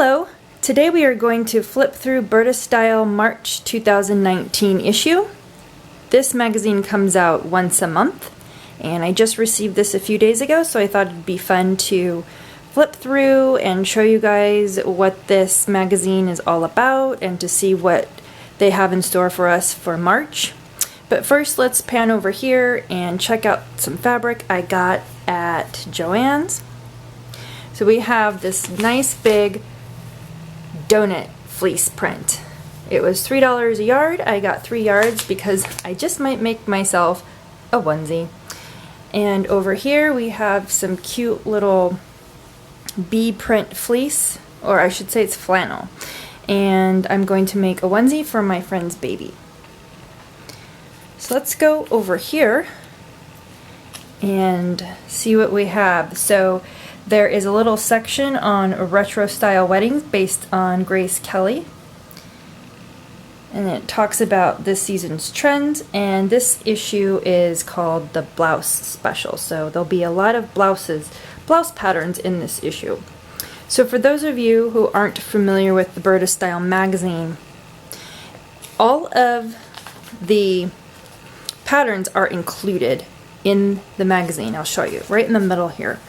Hello! Today we are going to flip through Burda Style March 2019 issue. This magazine comes out once a month, and I just received this a few days ago, so I thought it'd be fun to flip through and show you guys what this magazine is all about and to see what they have in store for us for March. But first, let's pan over here and check out some fabric I got at Joann's. So we have this nice big donut fleece print. It was $3 a yard. I got 3 yards because I just might make myself a onesie. And over here we have some cute little bee print fleece, or I should say it's flannel. And I'm going to make a onesie for my friend's baby. So let's go over here and see what we have. So there is a little section on retro style weddings based on Grace Kelly, and it talks about this season's trends, and this issue is called the blouse special, so there'll be a lot of blouse patterns in this issue. So for those of you who aren't familiar with the Burda Style magazine, all of the patterns are included in the magazine. I'll show you right in the middle here.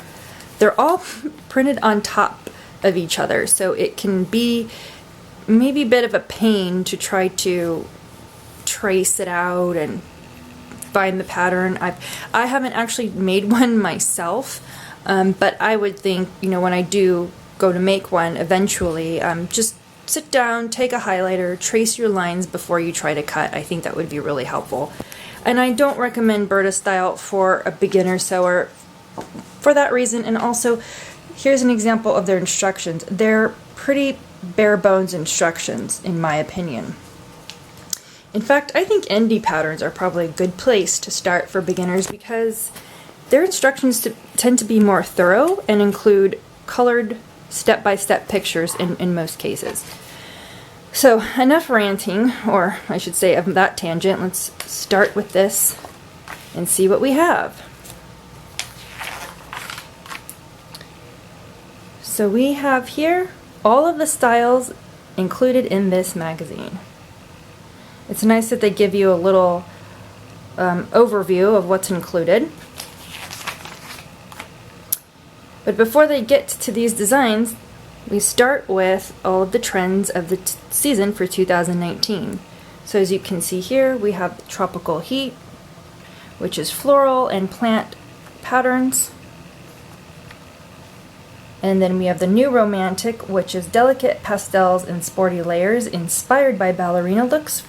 They're all printed on top of each other, so it can be maybe a bit of a pain to try to trace it out and find the pattern. I haven't actually made one myself, but I would think, when I do go to make one eventually, just sit down, take a highlighter, trace your lines before you try to cut. I think that would be really helpful. And I don't recommend Burda Style for a beginner sewer for that reason, and also here's an example of their instructions. They're pretty bare bones instructions in my opinion. In fact, I think indie patterns are probably a good place to start for beginners because their instructions tend to be more thorough and include colored step-by-step pictures in most cases. So enough ranting, or I should say of that tangent. Let's start with this and see what we have. So we have here all of the styles included in this magazine. It's nice that they give you a little overview of what's included. But before they get to these designs, we start with all of the trends of the season for 2019. So as you can see here, we have Tropical Heat, which is floral and plant patterns. And then we have the New Romantic, which is delicate pastels and sporty layers inspired by ballerina looks.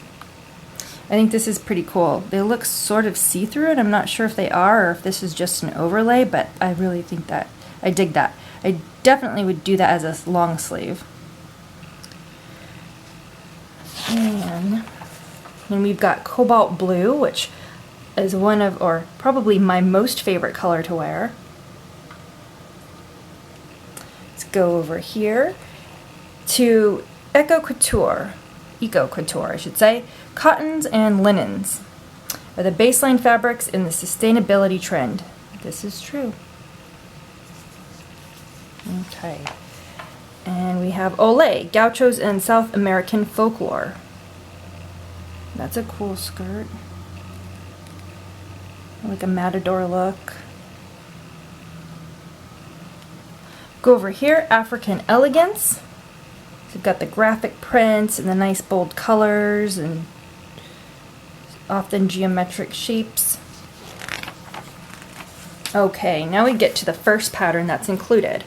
I think this is pretty cool. They look sort of see-through, and I'm not sure if they are or if this is just an overlay, but I really think that, I dig that. I definitely would do that as a long sleeve. And then we've got Cobalt Blue, which is one of, or probably my most favorite color to wear. Go over here to Eco Couture, I should say. Cottons and linens are the baseline fabrics in the sustainability trend. This is true. Okay. And we have Olay, Gauchos and South American Folklore. That's a cool skirt. Like a matador look. Go over here, African Elegance. So we've got the graphic prints and the nice bold colors and often geometric shapes. Okay, now we get to the first pattern that's included.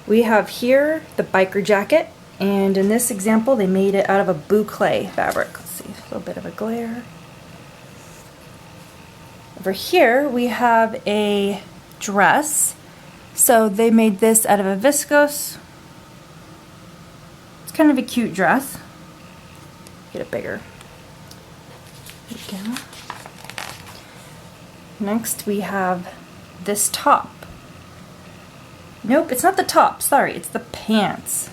We have here the biker jacket, and in this example they made it out of a boucle fabric. Let's see, a little bit of a glare. Over here we have a dress. So they made this out of a viscose. It's kind of a cute dress. Get it bigger. There we go. Next we have this top. Nope, it's not the top, sorry, it's the pants.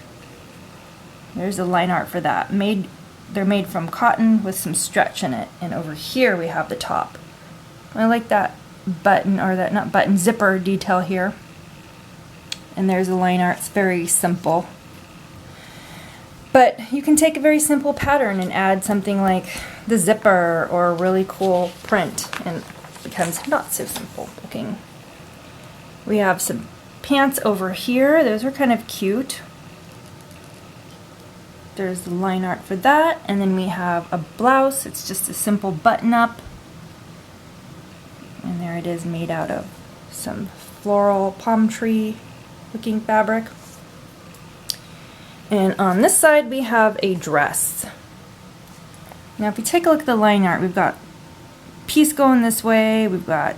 There's a line art for that. They're made from cotton with some stretch in it. And over here we have the top. I like that button, or that, not button, zipper detail here. And there's a line art. It's very simple. But you can take a very simple pattern and add something like the zipper or a really cool print, and it becomes not so simple looking. We have some pants over here. Those are kind of cute. There's the line art for that, and then we have a blouse. It's just a simple button-up, and there it is, made out of some floral palm tree looking fabric. And on this side we have a dress. Now if you take a look at the line art, we've got piece going this way, we've got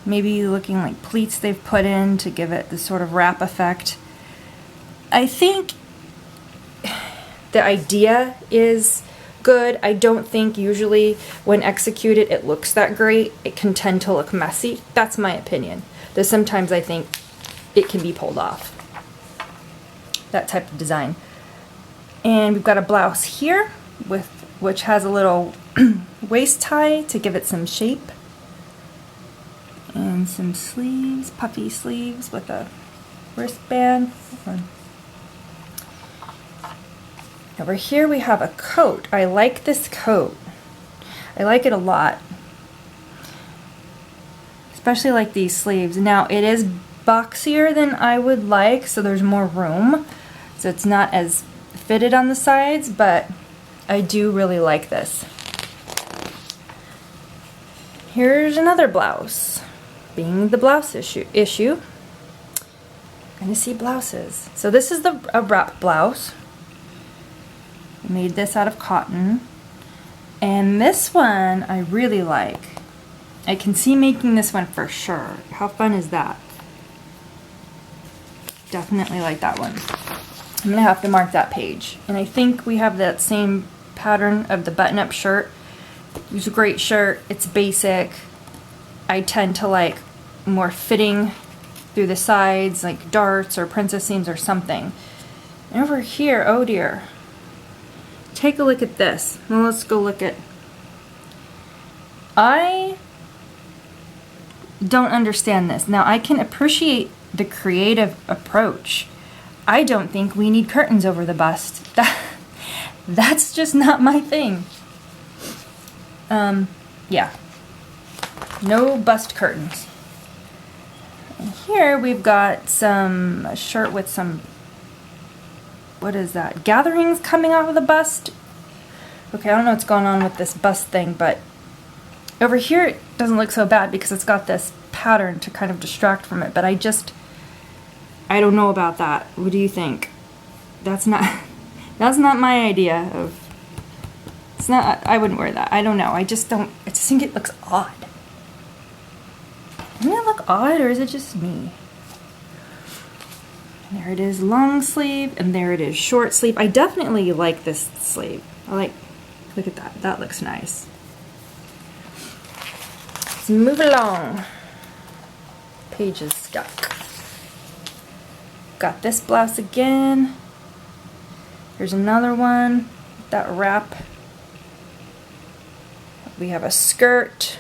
maybe looking like pleats they've put in to give it this sort of wrap effect. I think the idea is good. I don't think usually when executed it looks that great. It can tend to look messy. That's my opinion. Though sometimes I think it can be pulled off. That type of design. And we've got a blouse here which has a little waist tie to give it some shape. And some sleeves, puffy sleeves with a wristband. Over here we have a coat. I like this coat. I like it a lot. Especially like these sleeves. Now it is boxier than I would like, so there's more room. So it's not as fitted on the sides, but I do really like this. Here's another blouse. Being the blouse issue. I'm gonna see blouses. So this is a wrap blouse. I made this out of cotton. And this one I really like. I can see making this one for sure. How fun is that? Definitely like that one. I'm gonna have to mark that page. And I think we have that same pattern of the button-up shirt. It's a great shirt. It's basic. I tend to like more fitting through the sides, like darts or princess seams or something. And over here, oh dear. Take a look at this. Well, let's go look at... I don't understand this. Now, I can appreciate the creative approach. I don't think we need curtains over the bust. That's just not my thing. Yeah. No bust curtains. And here we've got a shirt with some, what is that? Gatherings coming off of the bust. Okay, I don't know what's going on with this bust thing, but over here it doesn't look so bad because it's got this pattern to kind of distract from it, but I don't know about that. What do you think? That's not my idea of, it's not, I wouldn't wear that. I don't know. I just think it looks odd. Doesn't it look odd, or is it just me? And there it is, long sleeve, and there it is, short sleeve. I definitely like this sleeve. Look at that. That looks nice. Let's move along. Page is stuck. Got this blouse again. Here's another one. That wrap. We have a skirt.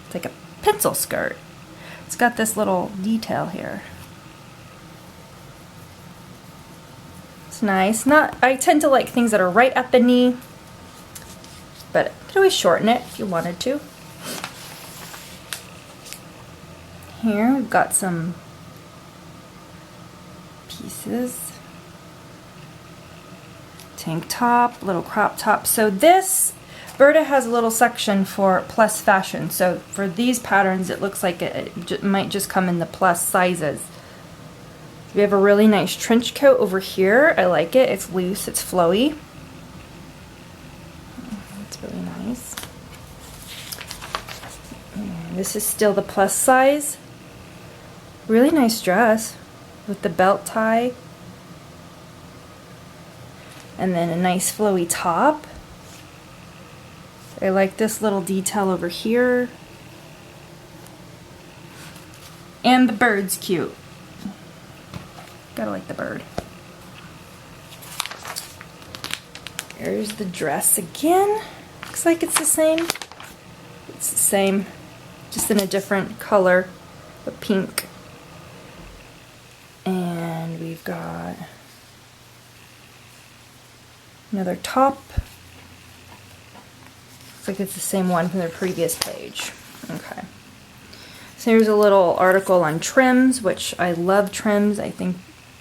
It's like a pencil skirt. It's got this little detail here. It's nice. I tend to like things that are right at the knee, but you could always shorten it if you wanted to. Here we've got some pieces. Tank top, little crop top. So this, Burda has a little section for plus fashion. So for these patterns, it looks like it might just come in the plus sizes. We have a really nice trench coat over here. I like it. It's loose, it's flowy. It's really nice. And this is still the plus size. Really nice dress with the belt tie. And then a nice flowy top. I like this little detail over here. And the bird's cute. Gotta like the bird. Here's the dress again. Looks like it's the same. It's the same, just in a different color, a pink. And we've got Another top. Looks like it's the same one from the previous page. Okay. So here's a little article on trims, which I love trims. I think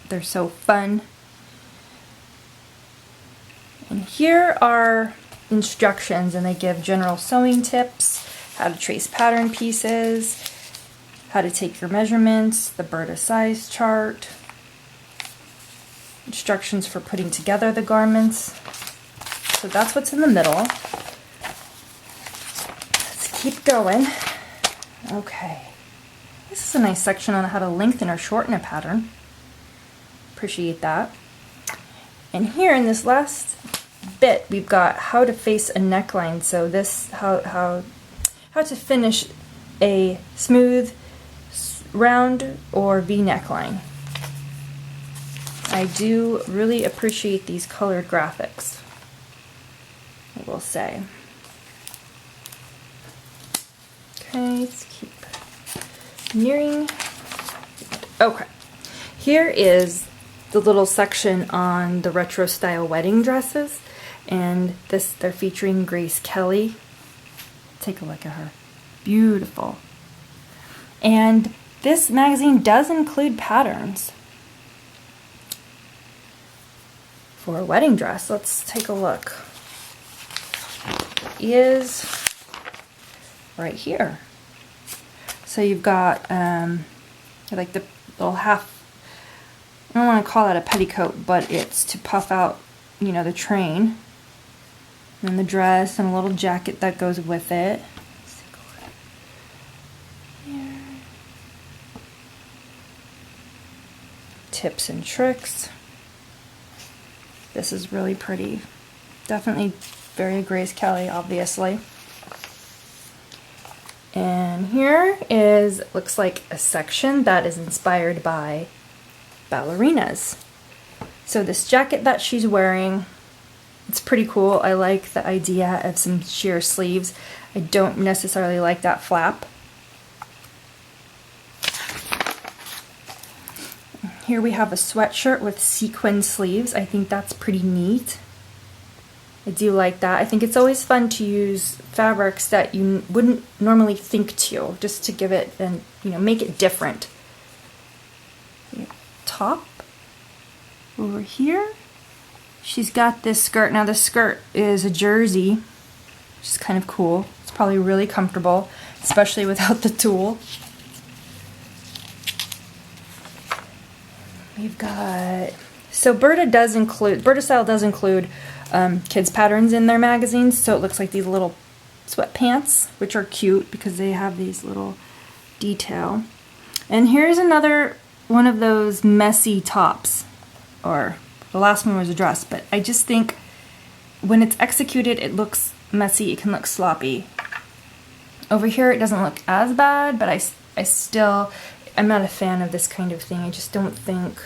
they're so fun. And here are instructions, and they give general sewing tips, how to trace pattern pieces, how to take your measurements, the Burda size chart, instructions for putting together the garments. So that's what's in the middle. Let's keep going. Okay. This is a nice section on how to lengthen or shorten a pattern. Appreciate that. And here in this last bit, we've got how to face a neckline. So this, how to finish a smooth, round, or V neckline. I do really appreciate these colored graphics, I will say. Okay, let's keep nearing. Okay, here is the little section on the retro style wedding dresses, and they're featuring Grace Kelly. Take a look at her. Beautiful. And this magazine does include patterns for a wedding dress. Let's take a look. It is right here. So you've got like the little half, I don't want to call that a petticoat, but it's to puff out, you know, the train. And the dress and a little jacket that goes with it. Here. Tips and tricks. This is really pretty. Definitely very Grace Kelly, obviously. And here is, looks like a section that is inspired by ballerinas. So this jacket that she's wearing, it's pretty cool. I like the idea of some sheer sleeves. I don't necessarily like that flap. Here we have a sweatshirt with sequin sleeves. I think that's pretty neat. I do like that. I think it's always fun to use fabrics that you wouldn't normally think to, just to give it and, you know, make it different. Top over here. She's got this skirt. Now this skirt is a jersey, which is kind of cool. It's probably really comfortable, especially without the tulle. We've got, so Burda Style does include kids patterns in their magazines, so it looks like these little sweatpants, which are cute because they have these little detail. And here's another one of those messy tops, or the last one was a dress, but I just think when it's executed it looks messy, it can look sloppy. Over here it doesn't look as bad, but I'm not a fan of this kind of thing. I just don't think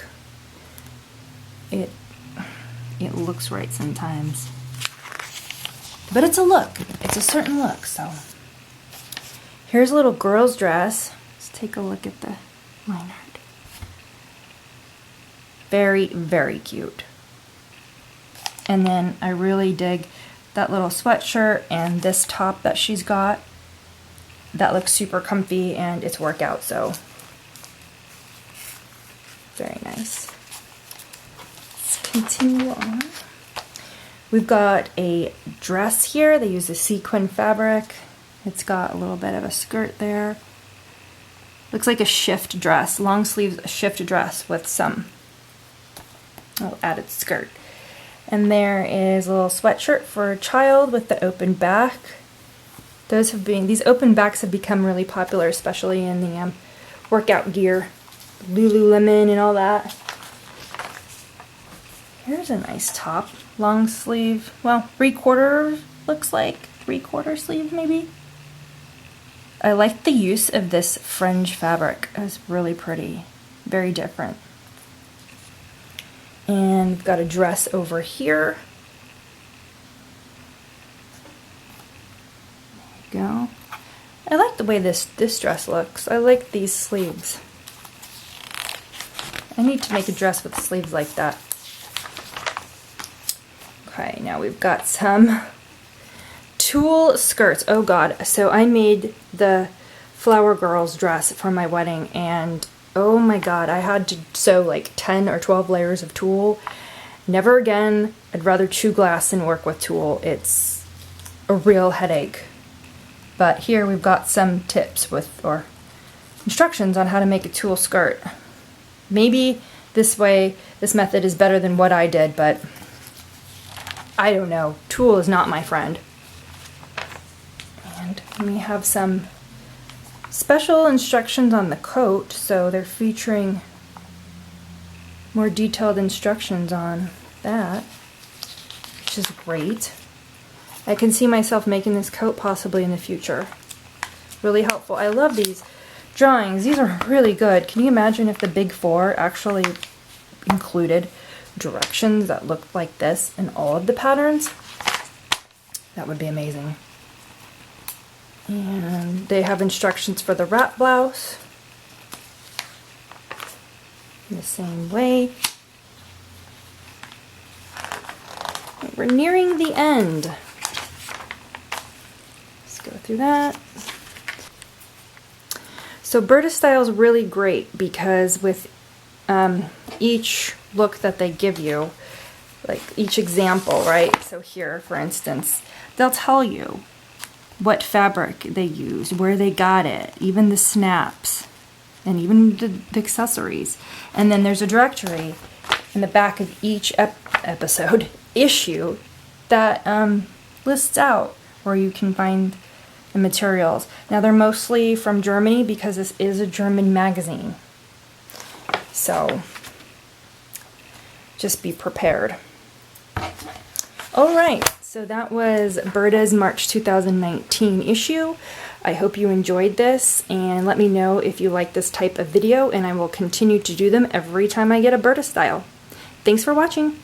it looks right sometimes. But it's a look. It's a certain look, so. Here's a little girl's dress. Let's take a look at the line art. Very, very cute. And then I really dig that little sweatshirt and this top that she's got. That looks super comfy and it's workout, so very nice. Let's continue on. We've got a dress here. They use a sequin fabric. It's got a little bit of a skirt there. Looks like a shift dress, long sleeves shift dress with some added skirt. And there is a little sweatshirt for a child with the open back. These open backs have become really popular, especially in the workout gear, Lululemon and all that. Here's a nice top, long sleeve, well, 3/4 looks like, 3/4 sleeve maybe. I like the use of this fringe fabric. It's really pretty, very different. And we've got a dress over here. There you go. I like the way this dress looks. I like these sleeves. I need to make a dress with sleeves like that. Okay, we've got some tulle skirts. Oh god, so I made the Flower Girls dress for my wedding, and oh my god, I had to sew like 10 or 12 layers of tulle. Never again. I'd rather chew glass than work with tulle. It's a real headache. But here we've got some tips or instructions on how to make a tulle skirt. Maybe this method is better than what I did, but I don't know. Tulle is not my friend. And we have some special instructions on the coat, so they're featuring more detailed instructions on that, which is great. I can see myself making this coat possibly in the future. Really helpful. I love these drawings. These are really good. Can you imagine if the Big Four actually included directions that looked like this in all of the patterns? That would be amazing. And they have instructions for the wrap blouse in the same way. We're nearing the end. Let's go through that. So Burda Style is really great because with each look that they give you, like each example, right? So here, for instance, they'll tell you what fabric they used, where they got it, even the snaps, and even the accessories. And then there's a directory in the back of each issue that lists out where you can find the materials. Now they're mostly from Germany because this is a German magazine. So just be prepared. All right, so that was Burda's March 2019 issue. I hope you enjoyed this, and let me know if you like this type of video, and I will continue to do them every time I get a Burda Style. Thanks for watching.